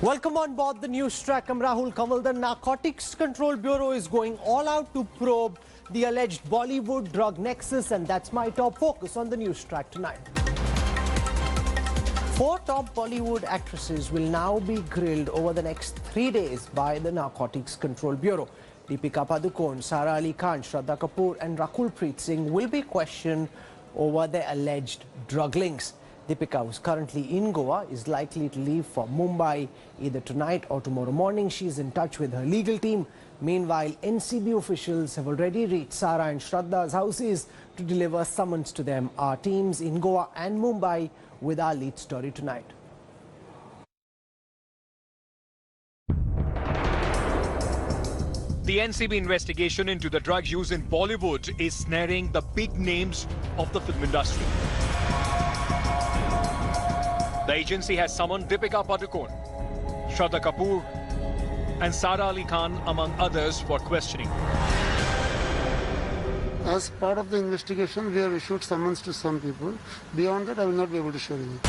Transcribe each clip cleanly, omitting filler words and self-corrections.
Welcome on board the Newstrack. I'm Rahul Kanwal. The Narcotics Control Bureau is going all out to probe the alleged Bollywood drug nexus, and that's my top focus on the Newstrack tonight. 4 top Bollywood actresses will now be grilled over the next 3 days by the Narcotics Control Bureau. Deepika Padukone, Sara Ali Khan, Shraddha Kapoor and Rakul Preet Singh will be questioned over their alleged drug links. Deepika, who's currently in Goa, is likely to leave for Mumbai either tonight or tomorrow morning. She's in touch with her legal team. Meanwhile, NCB officials have already reached Sara and Shraddha's houses to deliver summons to them. Our teams in Goa and Mumbai with our lead story tonight. The NCB investigation into the drug use in Bollywood is snaring the big names of the film industry. The agency has summoned Deepika Padukone, Shraddha Kapoor and Sara Ali Khan, among others, for questioning. As part of the investigation, we have issued summons to some people. Beyond that, I will not be able to share anything.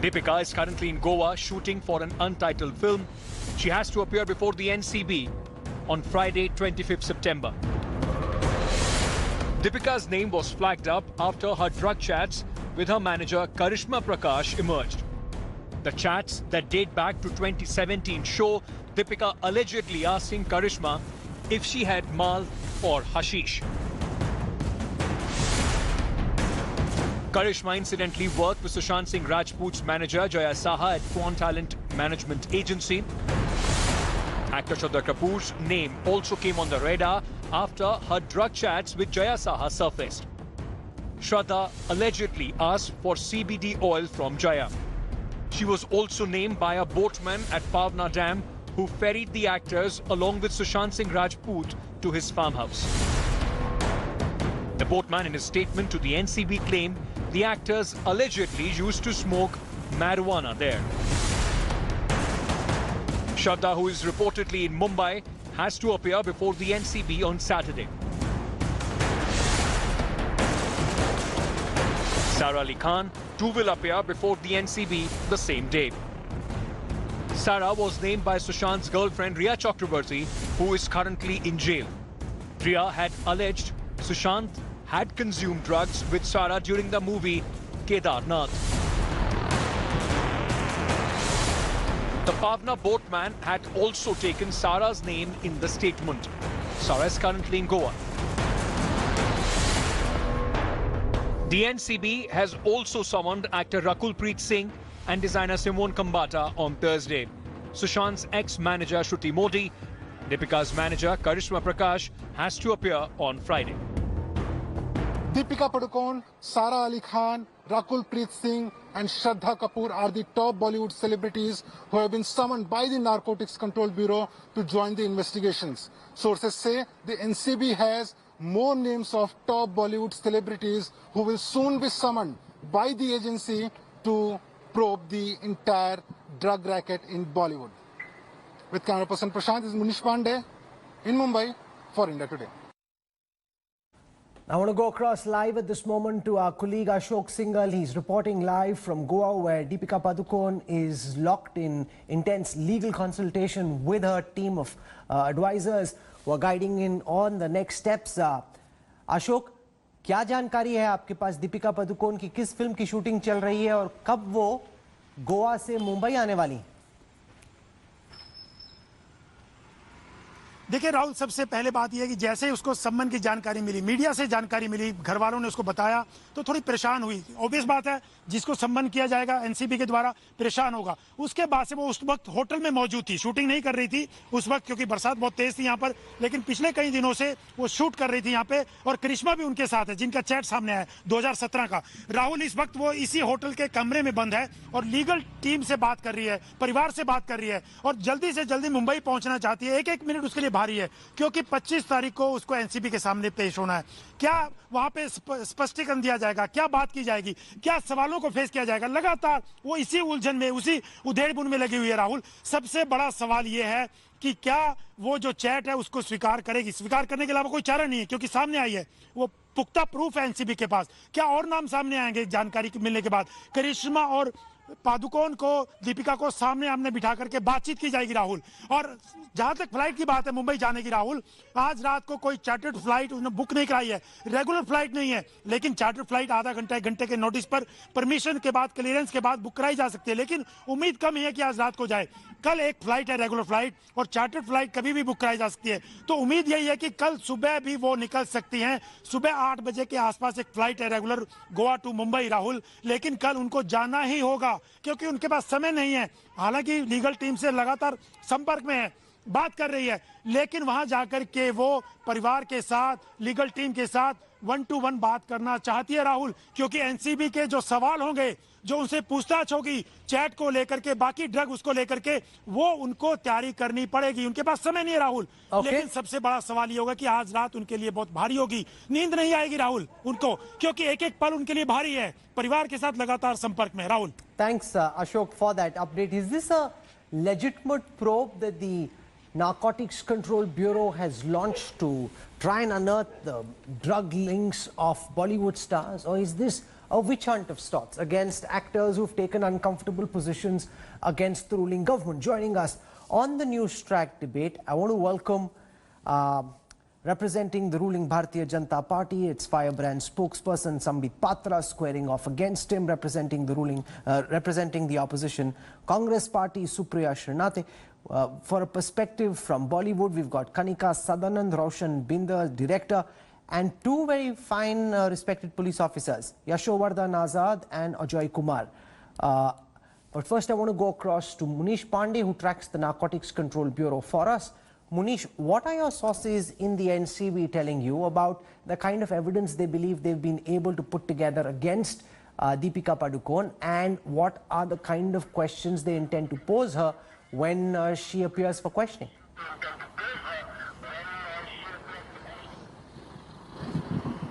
Deepika is currently in Goa shooting for an untitled film. She has to appear before the NCB on Friday, 25th September. Deepika's name was flagged up after her drug chats with her manager Karishma Prakash emerged. The chats that date back to 2017 show Deepika allegedly asking Karishma if she had mal or hashish. Karishma incidentally worked with Sushant Singh Rajput's manager Jaya Saha at Quan Talent Management Agency. Actor Shraddha Kapoor's name also came on the radar after her drug chats with Jaya Saha surfaced. Shraddha allegedly asked for CBD oil from Jaya. She was also named by a boatman at Pavna Dam who ferried the actors along with Sushant Singh Rajput to his farmhouse. The boatman in his statement to the NCB claimed the actors allegedly used to smoke marijuana there. Shraddha, who is reportedly in Mumbai, has to appear before the NCB on Saturday. Sara Ali Khan too will appear before the NCB the same day. Sara was named by Sushant's girlfriend Riya Chakrabarti, who is currently in jail. Riya had alleged Sushant had consumed drugs with Sara during the movie Kedarnath. The Pavna boatman had also taken Sara's name in the statement. Sara is currently in Goa. The NCB has also summoned actor Rakul Preet Singh and designer Simone Kambata on Thursday. Sushant's ex-manager Shruti Modi, Deepika's manager Karishma Prakash has to appear on Friday. Deepika Padukone, Sara Ali Khan, Rakul Preet Singh and Shraddha Kapoor are the top Bollywood celebrities who have been summoned by the Narcotics Control Bureau to join the investigations. Sources say the NCB has more names of top Bollywood celebrities who will soon be summoned by the agency to probe the entire drug racket in Bollywood. With camera person Prashant, this is Munish Pandey in Mumbai for India Today. I want to go across live at this moment to our colleague Ashok Singhal. He's reporting live from Goa, where Deepika Padukone is locked in intense legal consultation with her team of advisors who are guiding in on the next steps. Ashok, क्या जानकारी है आपके पास दीपिका पादुकोण की किस film की shooting चल रही है और कब वो गोवा से मुंबई आने वाली? देखिए राहुल, सबसे पहले बात यह है कि जैसे ही उसको सम्मन की जानकारी मिली, मीडिया से जानकारी मिली, घर वालों ने उसको बताया तो थोड़ी परेशान हुई। ऑब्वियस बात है, जिसको सम्मन किया जाएगा एनसीबी के द्वारा परेशान होगा। उसके बाद से वो उस वक्त होटल में मौजूद थी, शूटिंग नहीं कर रही थी उस वक्त क्योंकि बरसात बहुत तेज थी यहाँ पर, लेकिन पिछले कई दिनों से वो शूट कर रही थी यहाँ पे और करिश्मा भी उनके साथ है, जिनका चैट सामने आया 2017 का। राहुल, इस वक्त वो इसी होटल के कमरे में बंद है और लीगल टीम से बात कर रही है, परिवार से बात कर रही है और जल्दी से जल्दी मुंबई पहुंचना चाहती है। एक मिनट उसके लिए भारी है क्योंकि 25 तारीख को उसको एनसीबी के सामने पेश होना है। क्या वहां पे स्पष्टीकरण दिया जाएगा, क्या बात की जाएगी, क्या सवालों को फेस किया जाएगा? लगातार वो इसी उलझन में, उसी उधेड़-बुन में लगी हुई है राहुल। सबसे बड़ा सवाल ये है कि क्या वो जो चैट है उसको स्वीकार करेगी? स्वीकार करने के अलावा कोई चारा नहीं है क्योंकि सामने आई है, वो पुख्ता प्रूफ है एनसीबी के पास। क्या और नाम सामने आएंगे जानकारी मिलने के बाद? करिश्मा और पादुकोण को, दीपिका को सामने आमने बिठा करके बातचीत की जाएगी राहुल। और जहां तक फ्लाइट की बात है मुंबई जाने की राहुल, आज रात को कोई चार्टर्ड फ्लाइट उन्होंने बुक नहीं कराई है, रेगुलर फ्लाइट नहीं है, लेकिन चार्टर्ड फ्लाइट आधा घंटा 1 घंटे के नोटिस पर परमिशन के बाद, क्लियरेंस के बाद बुक कराई जा सकती है, लेकिन उम्मीद कम ही है कि आज रात को जाए। कल एक फ्लाइट है रेगुलर फ्लाइट, और चार्टर्ड फ्लाइट कभी भी बुक कराई जा सकती है, तो उम्मीद यही है कि कल सुबह भी वो निकल सकती हैं। सुबह 8 बजे के आसपास एक फ्लाइट है रेगुलर गोवा टू मुंबई राहुल, लेकिन कल उनको जाना ही होगा क्योंकि उनके पास समय नहीं है। हालांकि लीगल टीम से लगातार संपर्क में है, बात कर रही है, लेकिन वहां जाकर के वो परिवार के साथ, लीगल टीम के साथ 1 to 1 बात करना चाहती है राहुल, क्योंकि एनसीबी के जो सवाल होंगे, जो उनसे पूछताछ होगी चैट को लेकर के, बाकी ड्रग उसको लेकर के, वो उनको तैयारी करनी पड़ेगी। उनके पास समय नहीं है राहुल। लेकिन सबसे बड़ा सवाल ये होगा कि आज रात उनके लिए बहुत भारी होगी, नींद नहीं आएगी राहुल उनको, क्योंकि एक एक पल उनके लिए भारी है, परिवार के साथ लगातार संपर्क में। Rahul, thanks Ashok for that update. Is this a legitimate probe that the Narcotics Control Bureau has launched to try and unearth the drug links of Bollywood stars, or is this a witch hunt of sorts against actors who've taken uncomfortable positions against the ruling government? Joining us on the Newstrack debate, I want to welcome representing the ruling Bharatiya Janata Party, its firebrand spokesperson Sambit Patra, squaring off against him, representing the opposition Congress Party, Supriya Shrinate. For a perspective from Bollywood, we've got Kanika Sadanand, Roshan Binder, director, and two very fine respected police officers, Yashovardhan Azad and Ajoy Kumar. But first I want to go across to Munish Pandey, who tracks the Narcotics Control Bureau for us. Munish, what are your sources in the NCB telling you about the kind of evidence they believe they've been able to put together against Deepika Padukone, and what are the kind of questions they intend to pose her when she appears for questioning?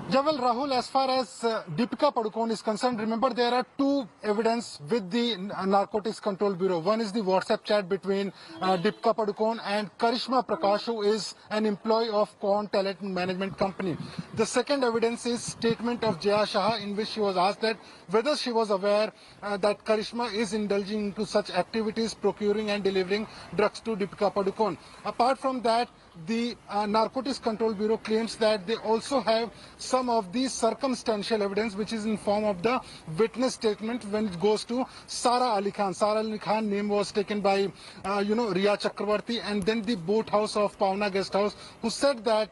Yeah, well, Rahul, as far as Deepika Padukone is concerned, remember there are two evidence with the Narcotics Control Bureau. One is the WhatsApp chat between Deepika Padukone and Karishma Prakash, who is an employee of Con Talent Management Company. The second evidence is statement of Jaya Shah, in which she was asked that whether she was aware that Karishma is indulging into such activities, procuring and delivering drugs to Deepika Padukone. Apart from that, the Narcotics Control Bureau claims that they also have some of the circumstantial evidence, which is in form of the witness statement when it goes to Sara Ali Khan. Sara Ali Khan name was taken by, Riya Chakravarti, and then the boat house of Pauna Guest House, who said that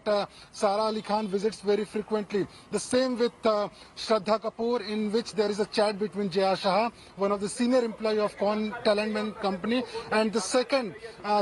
Sara Ali Khan visits very frequently. The same with Shraddha Kapoor, in which there is a chat between Jaya Shah, one of the senior employee of Con Talent Company, and the second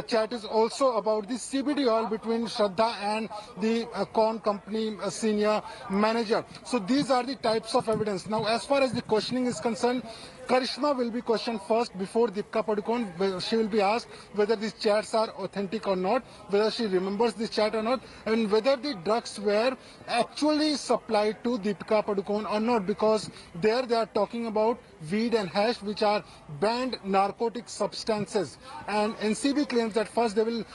chat is also about the CBD oil between Shraddha and the Con Company senior manager. So these are the types of evidence. Now, as far as the questioning is concerned, Karishma will be questioned first before Deepika Padukone. She will be asked whether these chats are authentic or not, whether she remembers this chat or not, and whether the drugs were actually supplied to Deepika Padukone or not, because there they are talking about weed and hash, which are banned narcotic substances. And NCB claims that first they will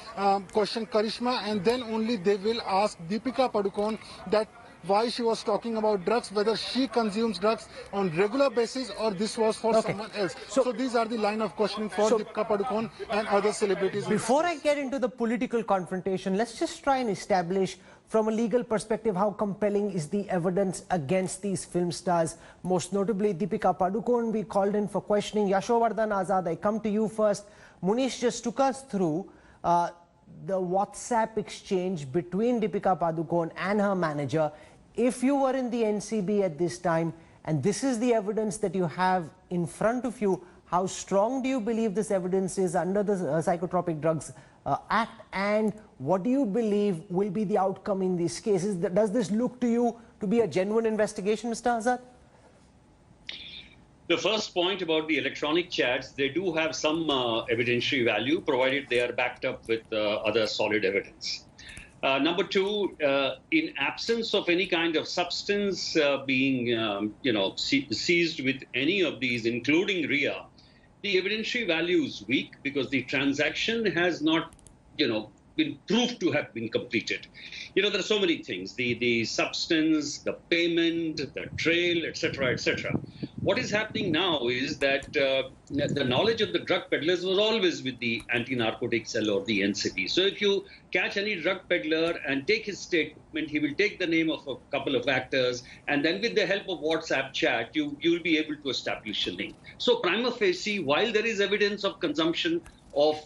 question Karishma, and then only they will ask Deepika Padukone that why she was talking about drugs, whether she consumes drugs on regular basis or this was for someone else. So these are the line of questioning for Deepika Padukone and other celebrities. Before I get into the political confrontation, let's just try and establish from a legal perspective how compelling is the evidence against these film stars, most notably Deepika Padukone. We called in for questioning. Yashovardhan Azad, I come to you first. Munish just took us through the WhatsApp exchange between Deepika Padukone and her manager. If you were in the NCB at this time, and this is the evidence that you have in front of you, how strong do you believe this evidence is under the Psychotropic Drugs Act, and what do you believe will be the outcome in these cases? Does this look to you to be a genuine investigation, Mr. Azad? The first point about the electronic chats, they do have some evidentiary value, provided they are backed up with other solid evidence. Number two, in absence of any kind of substance being, seized with any of these, including Riya, the evidentiary value is weak because the transaction has not, been proved to have been completed. There are so many things, the substance, the payment, the trail, etc., etc. What is happening now is that the knowledge of the drug peddlers was always with the anti-narcotic cell or the NCB. So if you catch any drug peddler and take his statement, he will take the name of a couple of actors, and then with the help of WhatsApp chat, you will be able to establish a link. So prima facie, while there is evidence of consumption of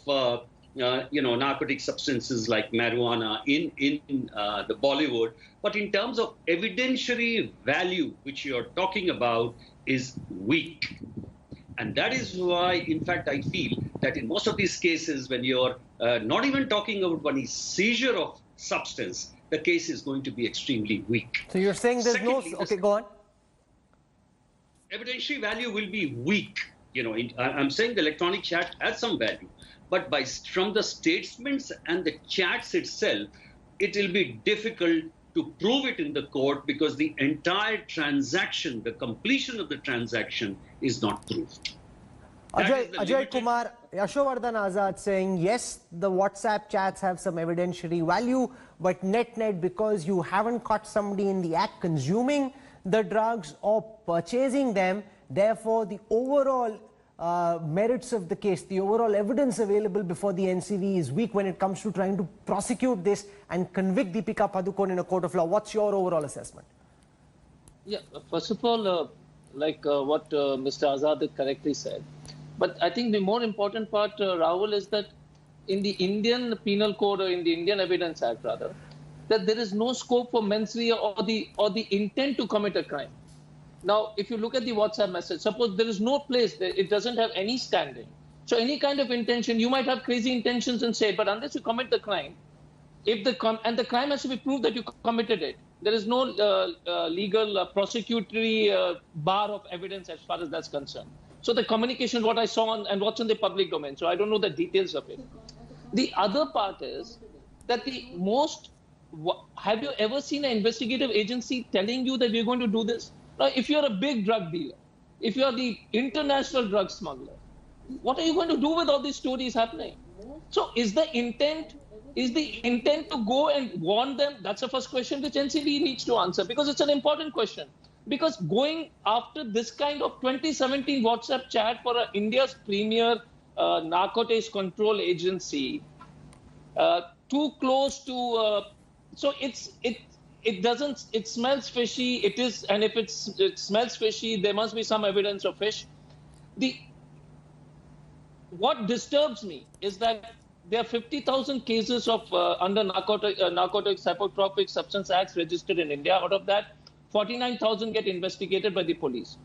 narcotic substances like marijuana in the Bollywood, but in terms of evidentiary value, which you're talking about, is weak. And that is why, in fact, I feel that in most of these cases, when you're not even talking about any seizure of substance, the case is going to be extremely weak. So you're saying there's Secondly, okay, go on. Evidentiary value will be weak. I'm saying the electronic chat has some value, but from the statements and the chats itself, it will be difficult to prove it in the court because the entire transaction, the completion of the transaction, is not proved. Ajay Kumar, Yashovardhan Azad saying, yes, the WhatsApp chats have some evidentiary value, but net, because you haven't caught somebody in the act consuming the drugs or purchasing them, therefore the overall merits of the case, the overall evidence available before the NCV is weak when it comes to trying to prosecute this and convict Deepika Padukone in a court of law. What's your overall assessment? Yeah, first of all, what Mr. Azad correctly said, but I think the more important part, Rahul, is that in the Indian Penal Code, or in the Indian Evidence Act rather, that there is no scope for mens rea or the intent to commit a crime. Now, if you look at the WhatsApp message, suppose there is no place, it doesn't have any standing. So any kind of intention, you might have crazy intentions and say, but unless you commit the crime, and the crime has to be proved that you committed it, there is no legal prosecutory bar of evidence as far as that's concerned. So the communication, what I saw and what's in the public domain, so I don't know the details of it. The other part is that have you ever seen an investigative agency telling you that we're going to do this? Now, if you're a big drug dealer, if you're the international drug smuggler, what are you going to do with all these stories happening? So is the intent to go and warn them? That's the first question which NCB needs to answer, because it's an important question. Because going after this kind of 2017 WhatsApp chat for India's premier narcotics control agency, too close to, so it smells fishy. And if it smells fishy, there must be some evidence of fish. What disturbs me is that there are 50,000 cases of under narcotics, psychotropic substance acts registered in India. Out of that, 49,000 get investigated by the police.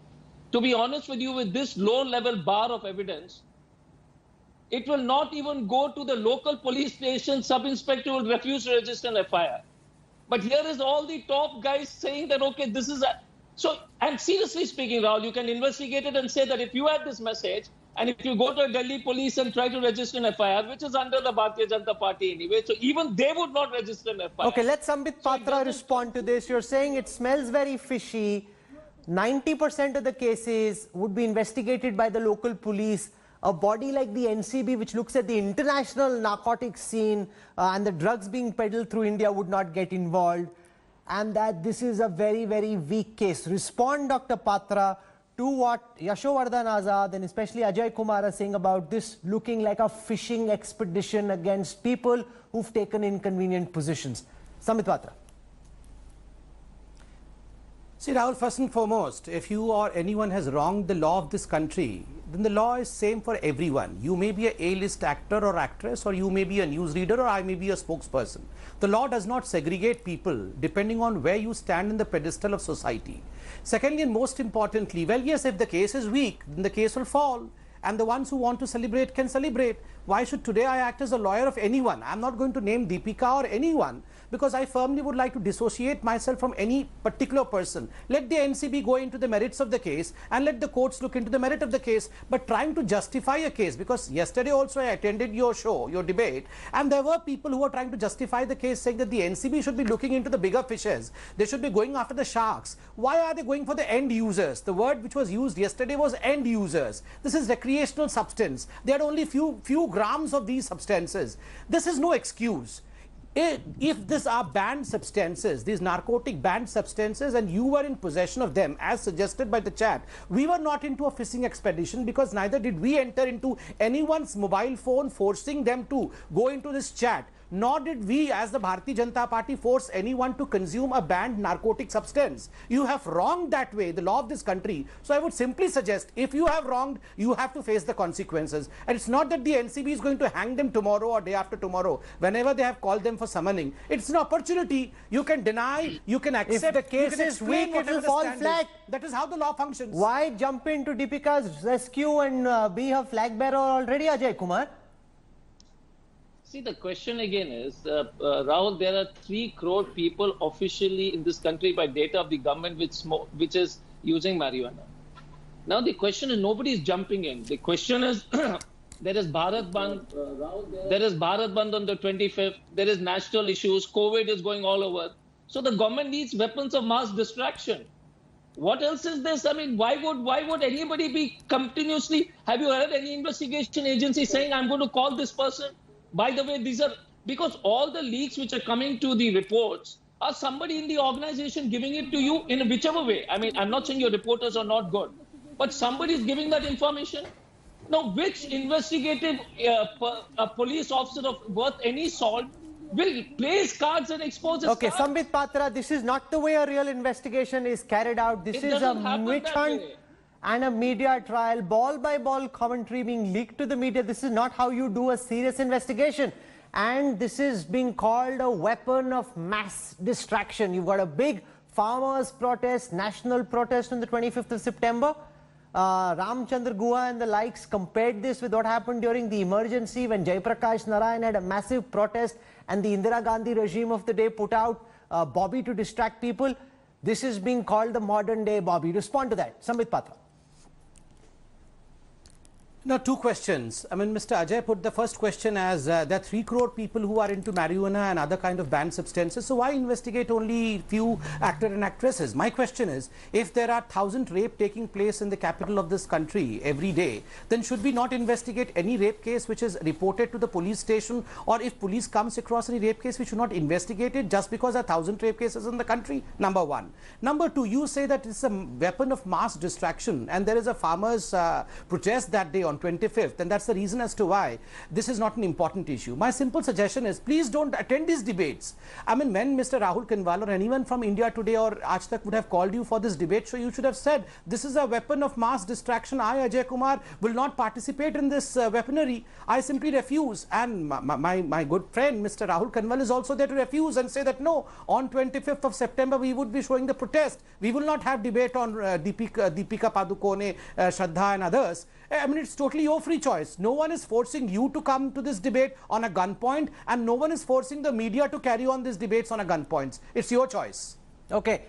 To be honest with you, with this low-level bar of evidence, it will not even go to the local police station. Sub-inspector will refuse to register an FIR. But here is all the top guys saying that, okay, this is so, and seriously speaking, Rahul, you can investigate it and say that if you have this message, and if you go to Delhi police and try to register an FIR, which is under the Bharatiya Janata Party anyway, so even they would not register an FIR. Okay, let Sambit Patra respond to this. You're saying it smells very fishy. 90% of the cases would be investigated by the local police. A body like the NCB, which looks at the international narcotics scene and the drugs being peddled through India, would not get involved. And that this is a very, very weak case. Respond, Dr. Patra, to what Yashovardhan Azad and especially Ajay Kumar are saying about this looking like a fishing expedition against people who've taken inconvenient positions. Sambit Patra. See, Rahul, first and foremost, if you or anyone has wronged the law of this country, then the law is same for everyone. You may be an A-list actor or actress, or you may be a newsreader, or I may be a spokesperson. The law does not segregate people depending on where you stand in the pedestal of society. Secondly, and most importantly, well, yes, if the case is weak, then the case will fall. And the ones who want to celebrate can celebrate. Why should today I act as a lawyer of anyone? I'm not going to name Deepika or anyone, because I firmly would like to dissociate myself from any particular person. Let the NCB go into the merits of the case and let the courts look into the merit of the case. But trying to justify a case, because yesterday also I attended your show, your debate, and there were people who were trying to justify the case, saying that the NCB should be looking into the bigger fishes. They should be going after the sharks. Why are they going for the end users? The word which was used yesterday was end users. This is recreational substance. They had only few grams of these substances. This is no excuse. If these are banned substances, these narcotic banned substances, and you were in possession of them as suggested by the chat, we were not into a fishing expedition, because neither did we enter into anyone's mobile phone forcing them to go into this chat. Nor did we as the Bharatiya Janata Party force anyone to consume a banned narcotic substance. You have wronged that way the law of this country. So I would simply suggest, if you have wronged, you have to face the consequences. And it's not that the NCB is going to hang them tomorrow or day after tomorrow, whenever they have called them for summoning. It's an opportunity. You can deny, you can accept. If the case is weak, it will fall flat. That is how the law functions. Why jump into Deepika's rescue and be her flag bearer already, Ajay Kumar? See, the question again is, Rahul, there are 3 crore people officially in this country by data of the government which is using marijuana. Now the question is, nobody is jumping in. The question is, there is Bharat Bandh, there is Bharat Bandh on the 25th, there is national issues, COVID is going all over. So the government needs weapons of mass distraction. What else is this? I mean, why would anybody be continuously, have you heard any investigation agency saying, I'm going to call this person? By the way, these are, because all the leaks which are coming to the reports are somebody in the organization giving it to you in whichever way. I mean, I'm not saying your reporters are not good, but somebody is giving that information. Now, which investigative police officer of worth any salt will place cards and expose his Okay, cards? Sambit Patra, this is not the way a real investigation is carried out. This is a witch hunt and a media trial, ball by ball commentary being leaked to the media. This is not how you do a serious investigation. And this is being called a weapon of mass distraction. You've got a big farmers' protest, national protest on the 25th of September. Ramchandra Guha and the likes compared this with what happened during the emergency when Jaiprakash Narayan had a massive protest and the Indira Gandhi regime of the day put out Bobby to distract people. This is being called the modern day Bobby. Respond to that. Sambit Patra. Now, 2 questions. I mean, Mr. Ajay put the first question as there are 3 crore people who are into marijuana and other kind of banned substances. So why investigate only few actors and actresses? My question is, if there are 1,000 rape taking place in the capital of this country every day, then should we not investigate any rape case which is reported to the police station? Or if police comes across any rape case, we should not investigate it just because there are 1,000 rape cases in the country? Number 1. Number 2, you say that it's a weapon of mass distraction and there is a farmers' protest that day on 25th, and that's the reason as to why this is not an important issue. My simple suggestion is, please don't attend these debates. I mean, when Mr. Rahul Kanwal or anyone from India Today or Aaj Tak would have called you for this debate, so you should have said, this is a weapon of mass distraction. I, Ajay Kumar, will not participate in this weaponry. I simply refuse. And my good friend, Mr. Rahul Kanwal, is also there to refuse and say that, no, on 25th of September, we would be showing the protest. We will not have debate on Deepika Padukone, Shraddha and others. I mean, it's totally your free choice. No one is forcing you to come to this debate on a gunpoint, and no one is forcing the media to carry on these debates on a gunpoint. It's your choice. Okay.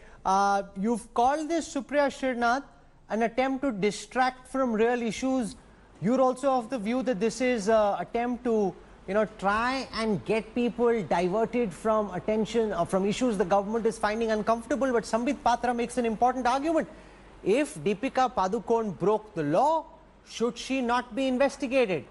You've called this, Supriya Srinath, an attempt to distract from real issues. You're also of the view that this is an attempt to, try and get people diverted from attention or from issues the government is finding uncomfortable. But Sambit Patra makes an important argument. If Deepika Padukone broke the law, should she not be investigated?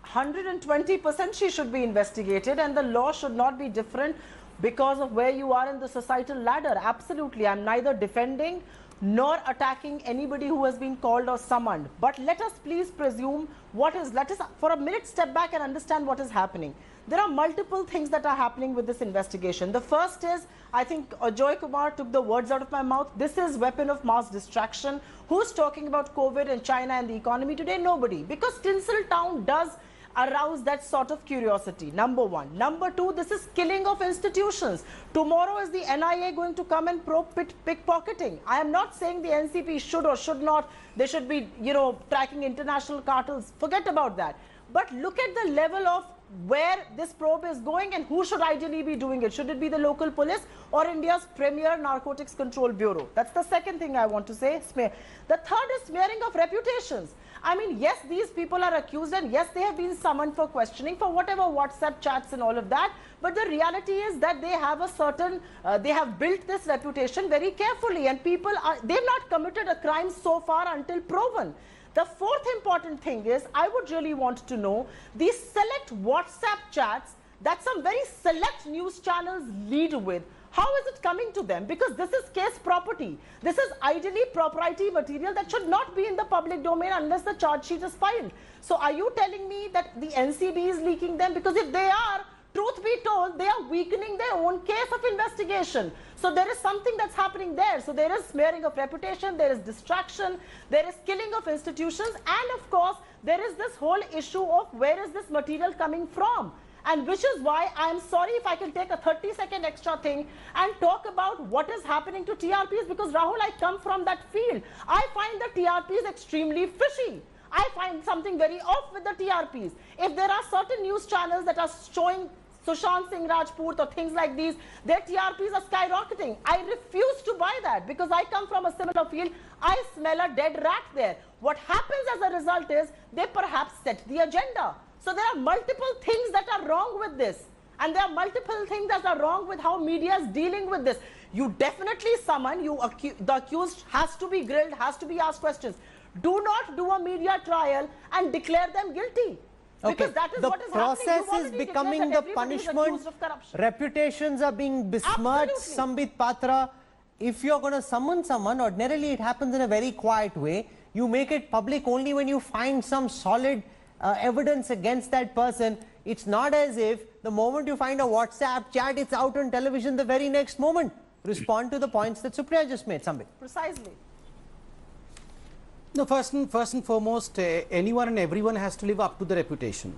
120% she should be investigated, and the law should not be different because of where you are in the societal ladder. Absolutely. I'm neither defending nor attacking anybody who has been called or summoned. But let us please presume let us for a minute step back and understand what is happening. There are multiple things that are happening with this investigation. The first is, I think Ajay Kumar took the words out of my mouth. This is weapon of mass distraction. Who's talking about COVID and China and the economy today? Nobody. Because Tinseltown does arouse that sort of curiosity, number 1. Number 2, this is killing of institutions. Tomorrow is the NIA going to come and probe pickpocketing. I am not saying the NCP should or should not. They should be, tracking international cartels. Forget about that. But look at the level of where this probe is going and who should ideally be doing it. Should it be the local police or India's premier narcotics control bureau? That's the second thing I want to say. The third is smearing of reputations. I mean, yes, these people are accused and yes, they have been summoned for questioning for whatever WhatsApp chats and all of that. But the reality is that they have a certain, they have built this reputation very carefully, and they've not committed a crime so far until proven. The fourth important thing is, I would really want to know these select WhatsApp chats that some very select news channels lead with. How is it coming to them? Because this is case property. This is ideally proprietary material that should not be in the public domain unless the charge sheet is filed. So are you telling me that the NCB is leaking them? Because if they are, truth be told, they are weakening their own case of investigation. So there is something that's happening there. So there is smearing of reputation, there is distraction, there is killing of institutions, and of course, there is this whole issue of where is this material coming from? And which is why I am sorry if I can take a 30-second extra thing and talk about what is happening to TRPs, because Rahul, I come from that field. I find the TRPs extremely fishy. I find something very off with the TRPs. If there are certain news channels that are showing Sushant Singh Rajput or things like these, their TRPs are skyrocketing. I refuse to buy that because I come from a similar field. I smell a dead rat there. What happens as a result is they perhaps set the agenda. So there are multiple things that are wrong with this. And there are multiple things that are wrong with how media is dealing with this. You definitely summon, the accused has to be grilled, has to be asked questions. Do not do a media trial and declare them guilty. Because that is what is happening. The process is becoming the punishment. Reputations are being besmirched. Sambit Patra, if you're going to summon someone, ordinarily it happens in a very quiet way. You make it public only when you find some solid evidence against that person. It's not as if the moment you find a WhatsApp chat, it's out on television the very next moment. Respond to the points that Supriya just made, Sambit. Precisely. No, first and foremost, anyone and everyone has to live up to the reputation.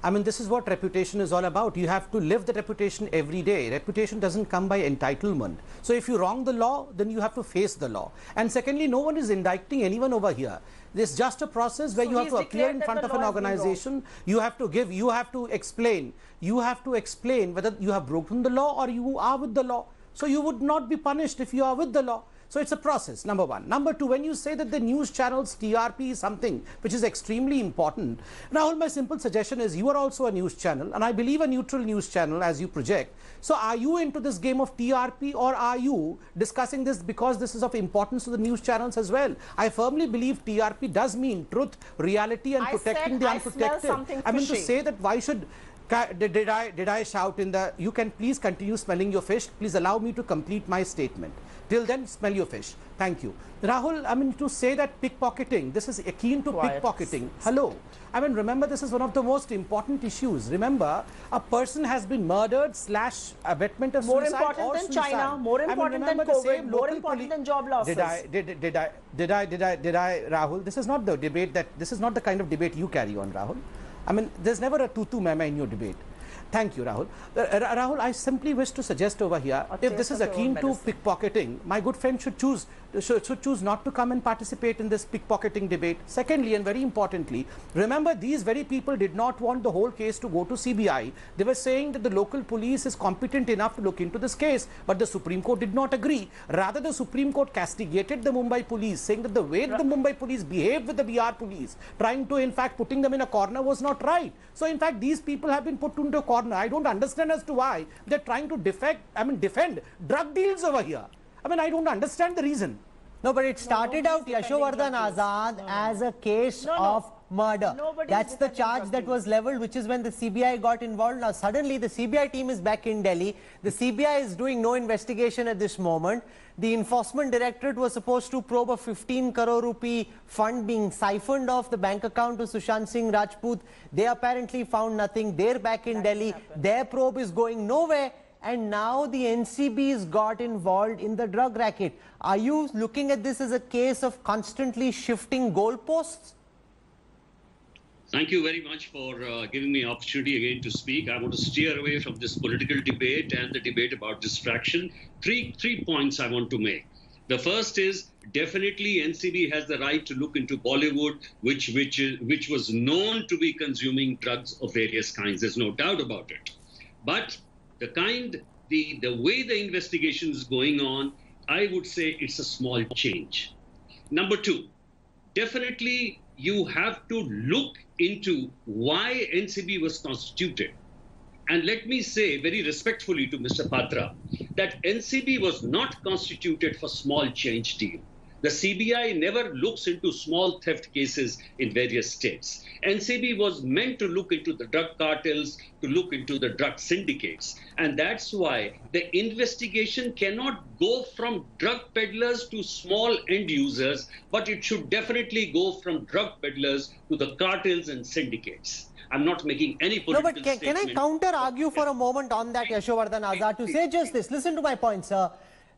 I mean, this is what reputation is all about. You have to live the reputation every day. Reputation doesn't come by entitlement. So if you wrong the law, then you have to face the law. And secondly, no one is indicting anyone over here. There's just a process where you have to appear in front of an organization. You have to give, you have to explain whether you have broken the law or you are with the law. So you would not be punished if you are with the law. So it's a process, number one. Number two, when you say that the news channel's TRP is something which is extremely important, Rahul, my simple suggestion is you are also a news channel, and I believe a neutral news channel as you project. So are you into this game of TRP, or are you discussing this because this is of importance to the news channels as well? I firmly believe TRP does mean truth, reality, and protecting the unprotected. I mean to say that why should... Did I shout in the... You can please continue smelling your fish. Please allow me to complete my statement. Till then, smell your fish. Thank you. Rahul, I mean, to say that pickpocketing, this is akin to pickpocketing. Hello. I mean, remember, this is one of the most important issues. Remember, a person has been murdered / abetment of more suicide important or than suicide. China, more important than COVID, more important than job losses. Did I, Rahul? This is not the debate this is not the kind of debate you carry on, Rahul. I mean, there's never a tutu meme in your debate. Thank you, Rahul. Rahul, I simply wish to suggest over here, if this is akin to pickpocketing, my good friend should choose not to come and participate in this pickpocketing debate. Secondly, and very importantly, remember, these very people did not want the whole case to go to CBI. They were saying that the local police is competent enough to look into this case, but the Supreme Court did not agree. Rather, the Supreme Court castigated the Mumbai police, saying that the way the Mumbai police behaved with the BR police, trying to, in fact, putting them in a corner was not right. So, in fact, these people have been put into a corner. I don't understand as to why they're trying to defend drug deals over here. I mean, I don't understand the reason. No, but it started out, Yashovardhan Azad, as a case of murder. That's the charge that was leveled, which is when the CBI got involved. Now, suddenly, the CBI team is back in Delhi. The CBI is doing no investigation at this moment. The Enforcement Directorate was supposed to probe a 15 crore rupee fund being siphoned off the bank account to Sushant Singh Rajput. They apparently found nothing. They're back in Delhi. Their probe is going nowhere. And now the NCB's got involved in the drug racket. Are you looking at this as a case of constantly shifting goalposts? Thank you very much for giving me opportunity again to speak. I want to steer away from this political debate and the debate about distraction. Three points I want to make. The first is definitely NCB has the right to look into Bollywood, which was known to be consuming drugs of various kinds. There's no doubt about it. But the way the investigation is going on, I would say it's a small change. Number two, definitely you have to look into why NCB was constituted. And let me say very respectfully to Mr. Patra that NCB was not constituted for small change deal. The CBI never looks into small theft cases in various states. NCB was meant to look into the drug cartels, to look into the drug syndicates. And that's why the investigation cannot go from drug peddlers to small end users, but it should definitely go from drug peddlers to the cartels and syndicates. I'm not making any political statement. No, but can I counter-argue for a moment on that, Yashovardhan Azad, to say just this? Listen to my point, sir,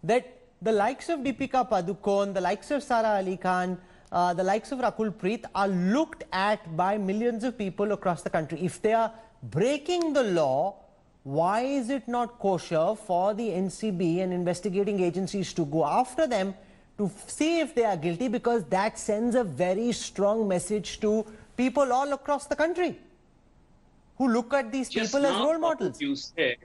that the likes of Deepika Padukone, the likes of Sara Ali Khan, the likes of Rakul Preet are looked at by millions of people across the country. If they are breaking the law, why is it not kosher for the NCB and investigating agencies to go after them to see if they are guilty? Because that sends a very strong message to people all across the country who look at these people as role models. You said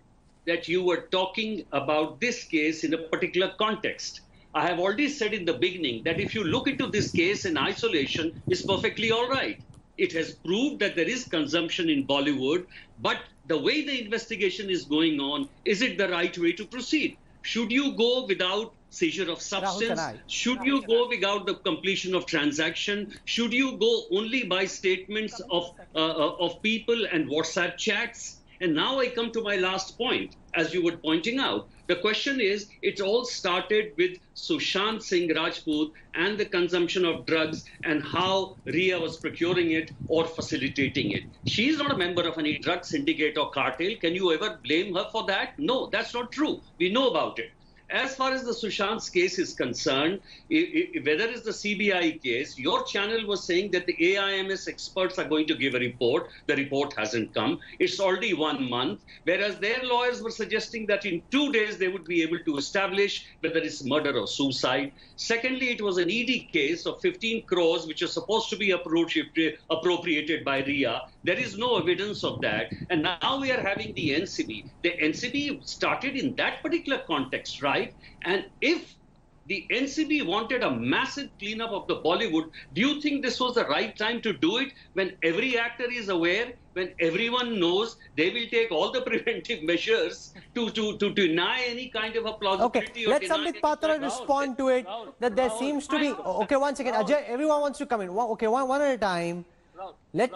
that you were talking about this case in a particular context. I have already said in the beginning that if you look into this case in isolation, it's perfectly all right. It has proved that there is consumption in Bollywood, but the way the investigation is going on, is it the right way to proceed? Should you go without seizure of substance? Should you go without the completion of transaction? Should you go only by statements of people and WhatsApp chats? And now I come to my last point, as you were pointing out. The question is, it all started with Sushant Singh Rajput and the consumption of drugs and how Ria was procuring it or facilitating it. She is not a member of any drug syndicate or cartel. Can you ever blame her for that? No, that's not true. We know about it. As far as the Sushant's case is concerned, whether it's the CBI case, your channel was saying that the AIMS experts are going to give a report. The report hasn't come. It's already 1 month, whereas their lawyers were suggesting that in 2 days they would be able to establish whether it's murder or suicide. Secondly, it was an ED case of 15 crores, which is supposed to be appropriated by Ria. There is no evidence of that. And now we are having the NCB. The NCB started in that particular context, right? And if the NCB wanted a massive cleanup of the Bollywood, do you think this was the right time to do it when every actor is aware, when everyone knows they will take all the preventive measures to deny any kind of a plausibility? Okay, let Sambit Patra respond to it, that there seems to be... Okay, one second. Ajay, everyone wants to come in. Okay, one at a time.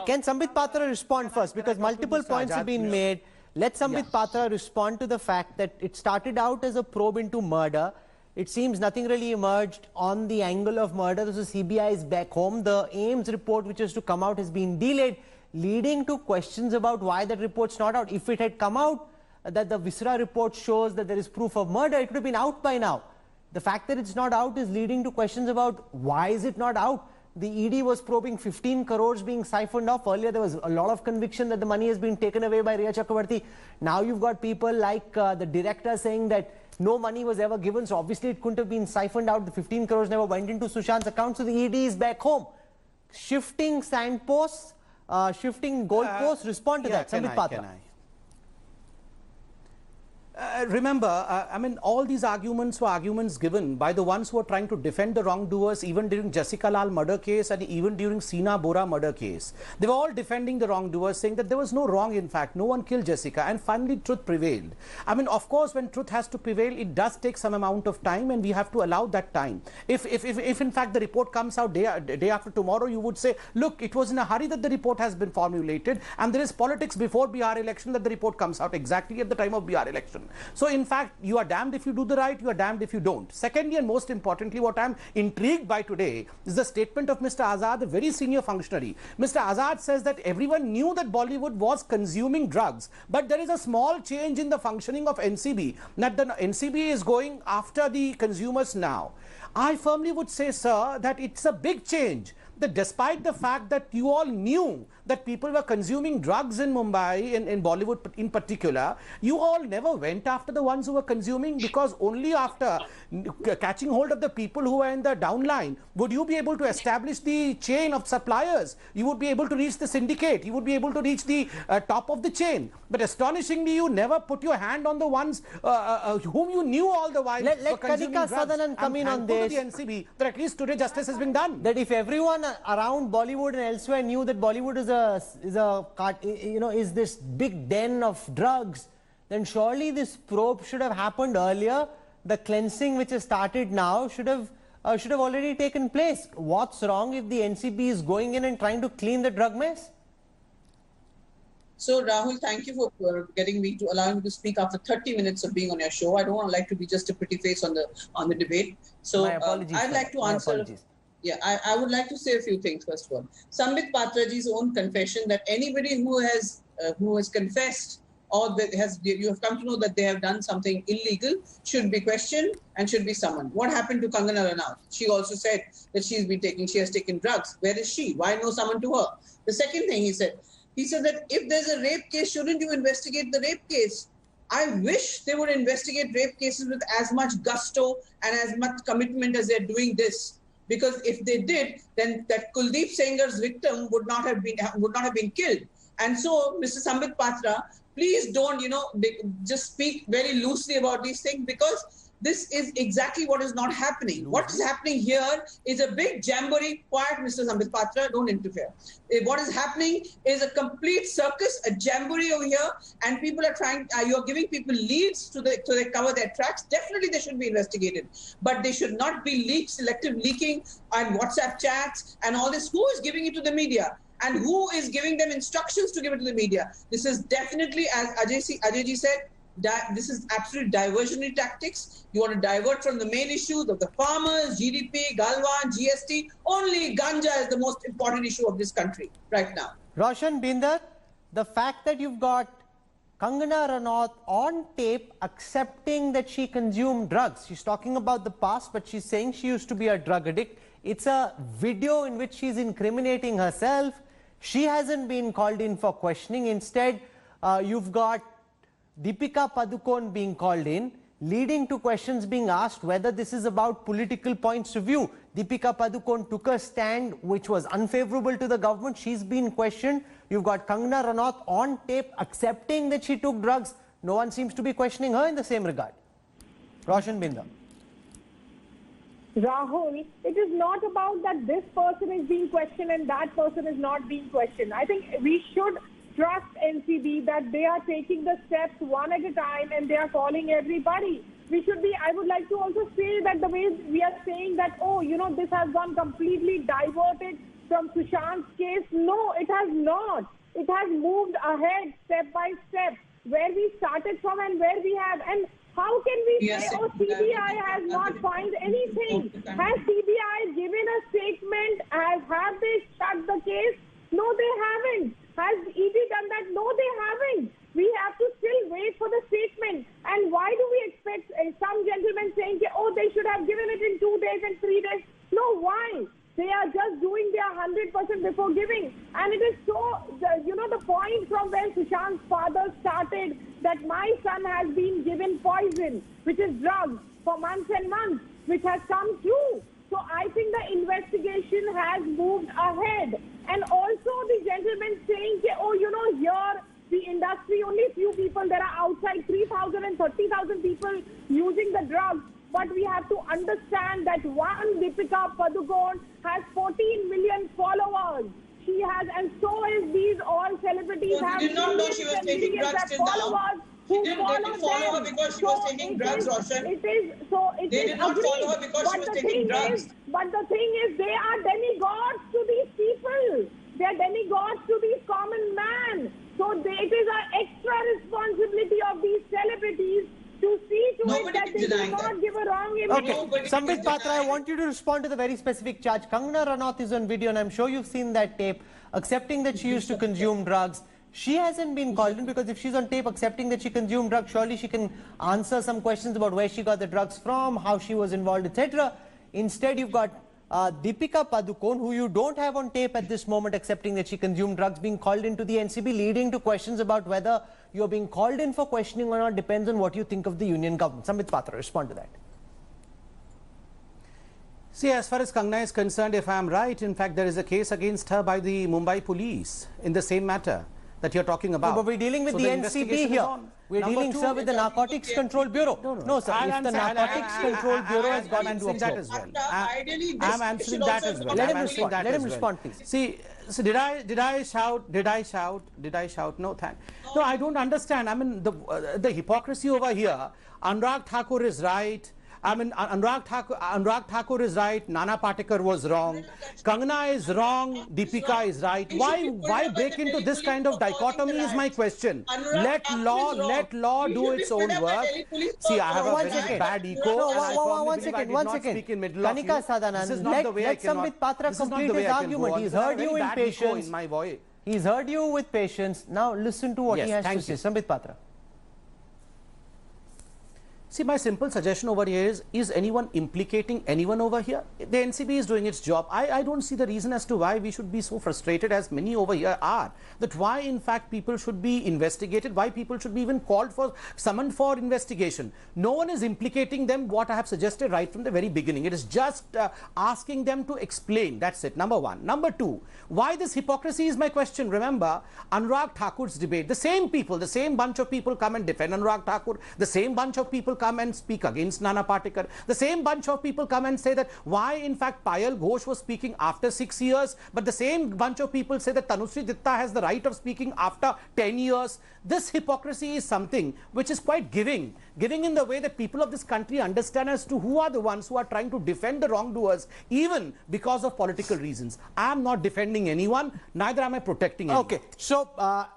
Can Sambit Patra respond first? Because multiple points have been made. Let Sambit Patra respond to the fact that it started out as a probe into murder. It seems nothing really emerged on the angle of murder. So CBI is back home. The AIMS report, which is to come out, has been delayed, leading to questions about why that report's not out. If it had come out that the Visra report shows that there is proof of murder, it would have been out by now. The fact that it's not out is leading to questions about why is it not out. The ED was probing 15 crores being siphoned off. Earlier, there was a lot of conviction that the money has been taken away by Ria Chakravarti. Now you've got people like the director saying that no money was ever given. So obviously, it couldn't have been siphoned out. The 15 crores never went into Sushant's account. So the ED is back home. Shifting sandposts, shifting goalposts. Respond to that, Sambit Patra. Remember, I mean, all these arguments were arguments given by the ones who were trying to defend the wrongdoers even during Jessica Lal murder case and even during Seena Bora murder case. They were all defending the wrongdoers, saying that there was no wrong, in fact. No one killed Jessica, and finally truth prevailed. I mean, of course, when truth has to prevail, it does take some amount of time, and we have to allow that time. If in fact the report comes out day after tomorrow, you would say, look, it was in a hurry that the report has been formulated, and there is politics before Bihar election that the report comes out exactly at the time of Bihar election. So in fact, you are damned if you do the right, you are damned if you don't. Secondly, and most importantly, what I am intrigued by today is the statement of Mr. Azad, a very senior functionary. Mr. Azad says that everyone knew that Bollywood was consuming drugs, but there is a small change in the functioning of NCB, that the NCB is going after the consumers now. I firmly would say, sir, that it's a big change. That despite the fact that you all knew that people were consuming drugs in Mumbai, in Bollywood in particular, you all never went after the ones who were consuming, because only after catching hold of the people who were in the downline would you be able to establish the chain of suppliers. You would be able to reach the syndicate. You would be able to reach the top of the chain. But astonishingly, you never put your hand on the ones whom you knew all the while. Let Kanika Sadanan come in on this. The NCB, that at least today justice has been done. That if everyone around Bollywood and elsewhere knew that Bollywood is this big den of drugs, then surely this probe should have happened earlier. The cleansing which has started now should have should have already taken place. What's wrong if the NCB is going in and trying to clean the drug mess? So Rahul, thank you for allowing me to speak after 30 minutes of being on your show. I don't like to be just a pretty face on the debate. So I'd like to answer. Yeah, I would like to say a few things. First of all, Sambit Patraji's own confession that anybody who has confessed or that you have come to know that they have done something illegal should be questioned and should be summoned. What happened to Kangana Ranaut? She also said that she has taken drugs. Where is she? Why no summon to her? The second thing he said that if there's a rape case, shouldn't you investigate the rape case? I wish they would investigate rape cases with as much gusto and as much commitment as they're doing this. Because if they did, then that Kuldeep Sengar's victim would not have been killed. And so, Mr. Sambit Patra, please don't, just speak very loosely about these things, because this is exactly what is not happening. What is happening here is a big jamboree. Quiet, Mr. Sambit Patra, don't interfere. What is happening is a complete circus, a jamboree over here, and people are you're giving people leads so they cover their tracks. Definitely they should be investigated, but they should not be leaked, selective leaking and WhatsApp chats and all this. Who is giving it to the media? And who is giving them instructions to give it to the media? This is definitely, as Ajayji said, this is absolute diversionary tactics. You want to divert from the main issues of the farmers, GDP, Galwan, GST. Only ganja is the most important issue of this country right now. Roshan Binder, the fact that you've got Kangana Ranaut on tape accepting that she consumed drugs. She's talking about the past, but she's saying she used to be a drug addict. It's a video in which she's incriminating herself. She hasn't been called in for questioning. Instead, you've got Deepika Padukone being called in, leading to questions being asked whether this is about political points of view. Deepika Padukone took a stand which was unfavorable to the government. She's been questioned. You've got Kangana Ranaut on tape accepting that she took drugs. No one seems to be questioning her in the same regard. Roshan Binder. Rahul, it is not about that this person is being questioned and that person is not being questioned. I think we should trust NCB that they are taking the steps one at a time and they are calling everybody. I would like to also say that the way we are saying that, this has gone completely diverted from Sushant's case. No, it has not. It has moved ahead step by step, where we started from and where we have. And how can we say, CBI has not found anything? Has CBI given a statement? Have they shut the case? No, they haven't. Has ED done that? No, they haven't. We have to still wait for the statement. And why do we expect some gentlemen saying, they should have given it in 2 days and 3 days? No, why? They are just doing their 100% before giving. And it is so, the point from where Sushant's father started, that my son has been given poison, which is drugs, for months and months, which has come true. So I think the investigation has moved ahead. And also the gentleman saying, here the industry, only few people, there are outside 3,000 and 30,000 people using the drugs. But we have to understand that one Deepika Padukone has 14 million followers. She has, and so is these all celebrities have. Did not know she was taking drugs till now. They didn't follow her because she was taking drugs, Roshan. They did not follow her because she was taking drugs. But the thing is, they are demigods to these people. They are demigods to these common man. So it is an extra responsibility of these celebrities to see to it that they do not give a wrong image. Okay, Sambit Patra, I want you to respond to the very specific charge. Kangana Ranaut is on video, and I'm sure you've seen that tape, accepting that she used to consume drugs. She hasn't been called in because if she's on tape accepting that she consumed drugs, surely she can answer some questions about where she got the drugs from, how she was involved, etc. Instead, you've got Deepika Padukone, who you don't have on tape at this moment accepting that she consumed drugs, being called into the NCB, leading to questions about whether you're being called in for questioning or not depends on what you think of the union government. Sambit Patra, respond to that. See, as far as Kangana is concerned, if I am right, in fact, there is a case against her by the Mumbai police in the same matter that you're talking about. No, but we're dealing with the NCB here. We're dealing, sir, with the Narcotics Control Bureau. No, sir, if the Narcotics Control Bureau has gone into a that as well. I'm answering that as well. Let him respond, please. See, so did I shout? No, thank. No, I don't understand. I mean, the hypocrisy over here. Anurag Thakur is right. I mean, Anurag Thakur is right, Nana Patekar was wrong, Kangana is wrong, Deepika is right. Why break into this kind of dichotomy is my question. Let law do its own work. See, I have a very bad echo. One second. Kanika Sadhanand, let Sambit Patra complete his argument. He's heard you in patience. He's heard you with patience. Now listen to what he has to say. Sambit Patra. See, my simple suggestion over here is anyone implicating anyone over here? The NCB is doing its job. I don't see the reason as to why we should be so frustrated as many over here are. That why, in fact, people should be investigated, why people should be even summoned for investigation. No one is implicating them, what I have suggested right from the very beginning. It is just asking them to explain. That's it, number one. Number two, why this hypocrisy is my question. Remember, Anurag Thakur's debate. The same people, the same bunch of people come and defend Anurag Thakur. The same bunch of people come and speak against Nana Patekar. The same bunch of people come and say that why in fact Payal Ghosh was speaking after 6 years, but the same bunch of people say that Tanushree Dutta has the right of speaking after 10 years. This hypocrisy is something which is quite giving in the way that people of this country understand as to who are the ones who are trying to defend the wrongdoers, even because of political reasons. I am not defending anyone, neither am I protecting anyone. Okay, so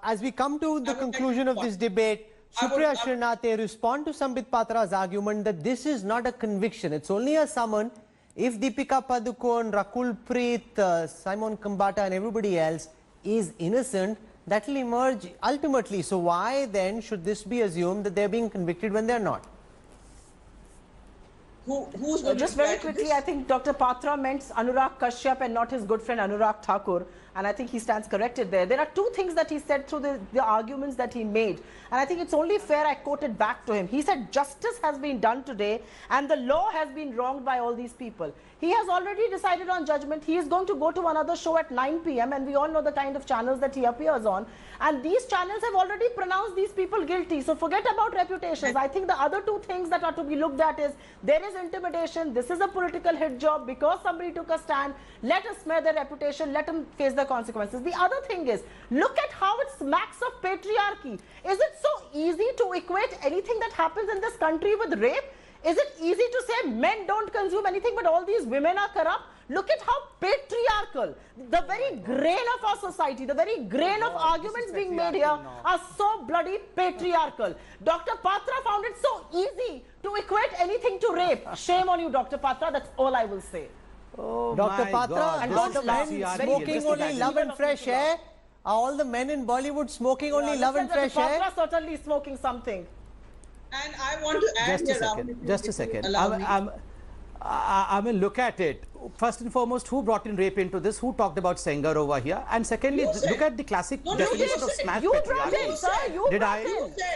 as we come to the conclusion of this debate, Supriya Srinath, respond to Sambit Patra's argument that this is not a conviction, it's only a summon. If Deepika Padukone, Rakul Preet, Simon Kambata and everybody else is innocent, that will emerge ultimately. So why then should this be assumed that they're being convicted when they're not? Who's going just very quickly, I think Dr. Patra meant Anurag Kashyap and not his good friend Anurag Thakur, and I think he stands corrected there. There are two things that he said through the arguments that he made, and I think it's only fair I quote it back to him. He said justice has been done today and the law has been wronged by all these people. He has already decided on judgment. He is going to go to another show at 9 p.m. and we all know the kind of channels that he appears on, and these channels have already pronounced these people guilty. So forget about reputations. I think the other two things that are to be looked at is there is intimidation. This is a political hit job because somebody took a stand. Let us smear their reputation. Let them face the consequences. The other thing is, look at how it smacks of patriarchy. Is it so easy to equate anything that happens in this country with rape? Is it easy to say men don't consume anything but all these women are corrupt? Look at how patriarchal, the very grain of our society, the very grain of arguments being made here are so bloody patriarchal. Dr. Patra found it so easy to equate anything to rape. Shame on you, Dr. Patra, that's all I will say. Oh, Dr. Patra, and all the men smoking only love and fresh air? Are all the men in Bollywood smoking only love and fresh air? Patra certainly smoking something. And I want to add just a second. I mean, look at it. First and foremost, who brought in rape into this? Who talked about Sengar over here? And secondly, look at the classic definition of smash patriarchy. Did I?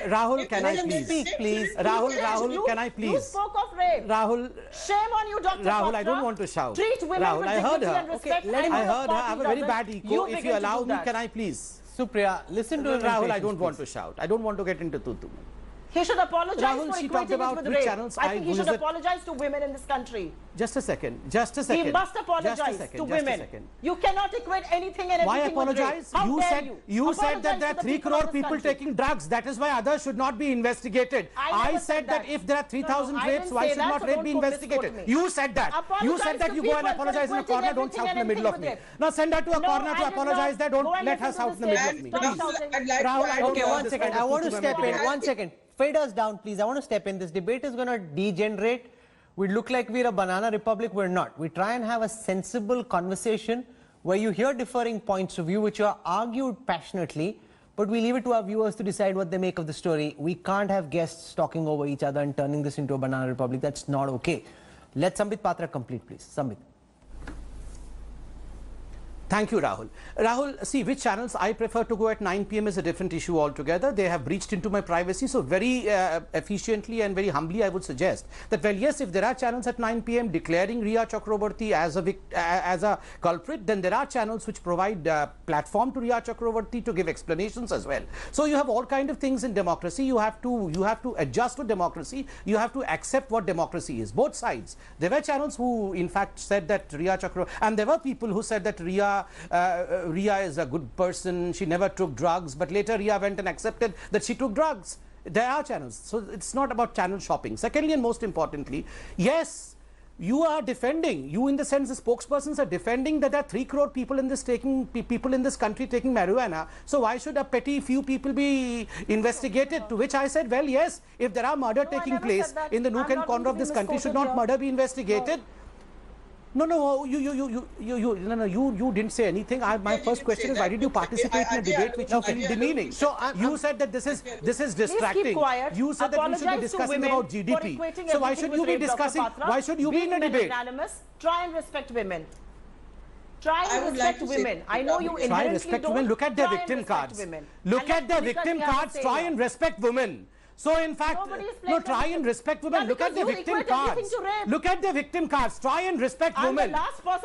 Rahul, can I please? Speak, please. Rahul, can I please? You spoke of rape. Rahul. Shame on you, Dr. Rahul, I don't want to shout. Treat women Rahul, with I heard dignity her. and respect. Okay, I heard her. I have a very bad echo. If you allow me, can I please? Supriya, listen to Rahul, I don't want to shout. I don't want to get into tutu. He should apologize Rahul, for she equating talked about it with which rape. channels I think he should apologize to women in this country. Just a second. Just a second. He must apologize to women. You cannot equate anything and everything. Why apologize? You said that there are 3 crore people taking drugs. That is why others should not be investigated. I said that if there are 3,000 rapes, why should not rape be investigated? You said that. You said that you go and apologize in a corner, don't shout in the middle of me. Now send her to a corner to apologize there. Don't let her shout in the middle of me. Please. Okay, 1 second. I want to step in. 1 second. Fade us down, please. I want to step in. This debate is going to degenerate. We look like we're a banana republic. We're not. We try and have a sensible conversation where you hear differing points of view, which are argued passionately, but we leave it to our viewers to decide what they make of the story. We can't have guests talking over each other and turning this into a banana republic. That's not okay. Let Sambit Patra complete, please. Sambit. Thank you, Rahul. Rahul, see, which channels I prefer to go at 9 p.m. is a different issue altogether. They have breached into my privacy. So very efficiently and very humbly, I would suggest that, well, yes, if there are channels at 9 p.m. declaring Riya Chakraborty as a culprit, then there are channels which provide platform to Riya Chakraborty to give explanations as well. So you have all kind of things in democracy. You have to adjust to democracy. You have to accept what democracy is. Both sides. There were channels who, in fact, said that Riya Chakraborty, and there were people who said that Riya is a good person, she never took drugs, but later Riya went and accepted that she took drugs. There are channels. So it's not about channel shopping. Secondly, and most importantly, yes, you are defending, you in the sense the spokespersons are defending that there are 3 crore people in this country taking marijuana. So why should a petty few people be investigated? To which I said, well, yes, if there are murder taking place in the nook and corner of this country, should not murder be investigated? No, you didn't say anything. My first question is, why did you participate in a debate which you feel demeaning? So you said that this is distracting. You said that we should be discussing about GDP. So why should you be discussing? Why should you be in a debate? Try and respect women. Try and respect women. I know you try and respect women. Look at their victim cards. Look at their victim cards. Try and respect women. So in fact, no, try and respect women. Look at the victim cards. Look at the victim cards. Try and respect women.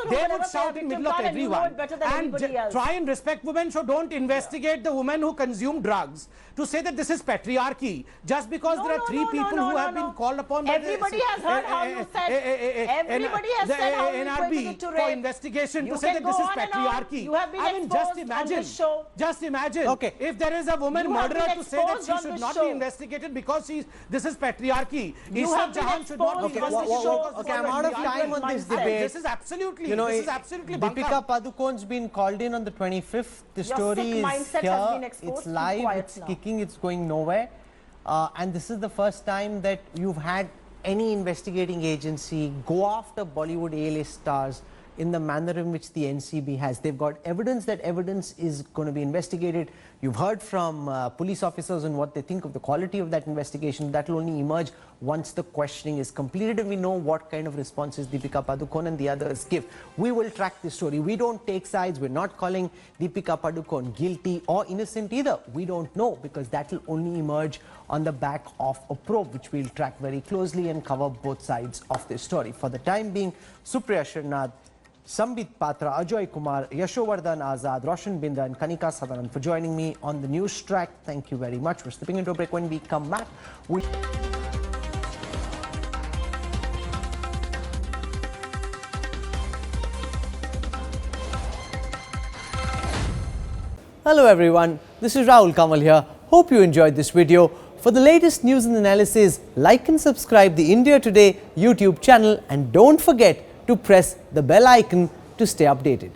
They would shout in the middle of everyone. And try and respect women. So don't investigate the women who consume drugs. To say that this is patriarchy, just because there are 3 people who have been called upon by everybody has heard how you said. Everybody has said how you equated it to rape. For investigation to say that this is patriarchy. You have been just imagine. Okay. If there is a woman murderer to say that she should not be investigated because this is patriarchy. Isha Jahan should not be investigated. Okay, I'm out of time on this debate. This is absolutely, this is absolutely Deepika Padukone's been called in on the 25th. The story is here. It's live. It's kicking. It's going nowhere. And this is the first time that you've had any investigating agency go after Bollywood A-list stars in the manner in which the NCB has. They've got evidence. That evidence is going to be investigated. You've heard from police officers on what they think of the quality of that investigation. That will only emerge once the questioning is completed and we know what kind of responses Deepika Padukone and the others give. We will track this story. We don't take sides. We're not calling Deepika Padukone guilty or innocent either. We don't know, because that will only emerge on the back of a probe, which we'll track very closely and cover both sides of this story. For the time being, Supriya Srinath, Sambit Patra, Ajoy Kumar, Yashovardhan Azad, Roshan Binda and Kanika Sadanan for joining me on the news track. Thank you very much. We're slipping into a break. When we come back, Hello everyone, this is Rahul Kanwal here. Hope you enjoyed this video. For the latest news and analysis, like and subscribe the India Today YouTube channel and don't forget to press the bell icon to stay updated.